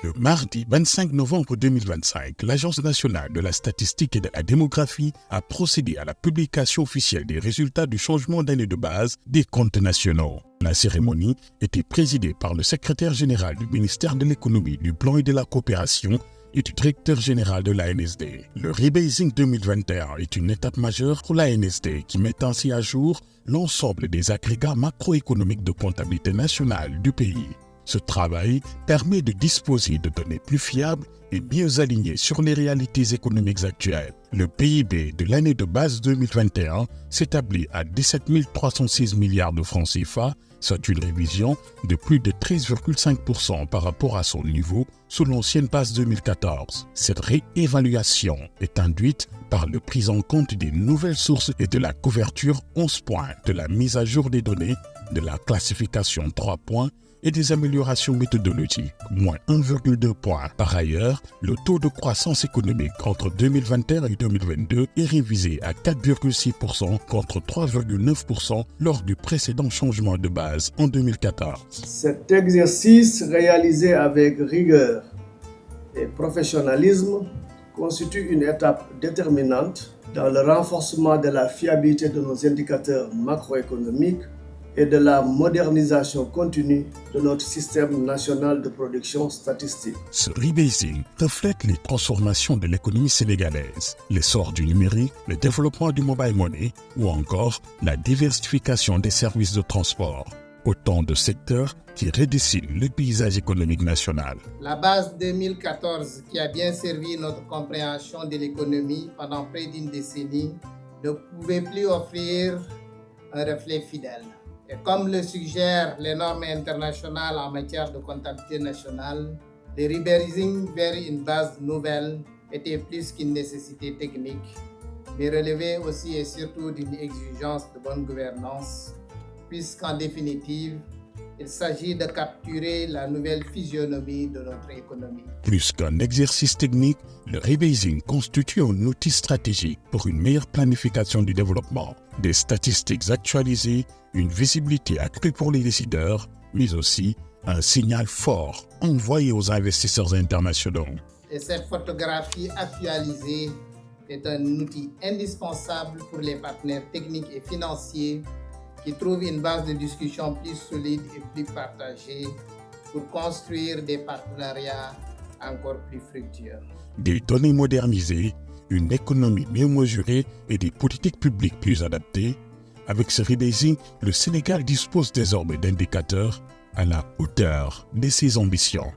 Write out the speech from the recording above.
Le mardi 25 novembre 2025, l'Agence nationale de la statistique et de la démographie a procédé à la publication officielle des résultats du changement d'année de base des comptes nationaux. La cérémonie était présidée par le secrétaire général du ministère de l'économie, du plan et de la coopération et du directeur général de l'ANSD. Le rebasing 2021 est une étape majeure pour l'ANSD qui met ainsi à jour l'ensemble des agrégats macroéconomiques de comptabilité nationale du pays. Ce travail permet de disposer de données plus fiables et mieux alignées sur les réalités économiques actuelles. Le PIB de l'année de base 2021 s'établit à 17 306 milliards de francs CFA, soit une révision de plus de 13,5% par rapport à son niveau sous l'ancienne base 2014. Cette réévaluation est induite par la prise en compte des nouvelles sources et de la couverture 11 points, de la mise à jour des données, de la classification 3 points, et des améliorations méthodologiques, moins 1,2 points. Par ailleurs, le taux de croissance économique entre 2021 et 2022 est révisé à 4,6% contre 3,9% lors du précédent changement de base en 2014. Cet exercice réalisé avec rigueur et professionnalisme constitue une étape déterminante dans le renforcement de la fiabilité de nos indicateurs macroéconomiques et de la modernisation continue de notre système national de production statistique. Ce rebasing reflète les transformations de l'économie sénégalaise, l'essor du numérique, le développement du mobile money ou encore la diversification des services de transport. Autant de secteurs qui redessinent le paysage économique national. La base 2014, qui a bien servi notre compréhension de l'économie pendant près d'une décennie, ne pouvait plus offrir un reflet fidèle. Et comme le suggèrent les normes internationales en matière de comptabilité nationale, le rebasing vers une base nouvelle était plus qu'une nécessité technique, mais relevait aussi et surtout d'une exigence de bonne gouvernance, puisqu'en définitive, il s'agit de capturer la nouvelle physionomie de notre économie. Plus qu'un exercice technique, le rebasing constitue un outil stratégique pour une meilleure planification du développement, des statistiques actualisées, une visibilité accrue pour les décideurs, mais aussi un signal fort envoyé aux investisseurs internationaux. Et cette photographie actualisée est un outil indispensable pour les partenaires techniques et financiers qui trouvent une base de discussion plus solide et plus partagée pour construire des partenariats encore plus fructueux. Des données modernisées, une économie mieux mesurée et des politiques publiques plus adaptées. Avec ce rebasing, le Sénégal dispose désormais d'indicateurs à la hauteur de ses ambitions.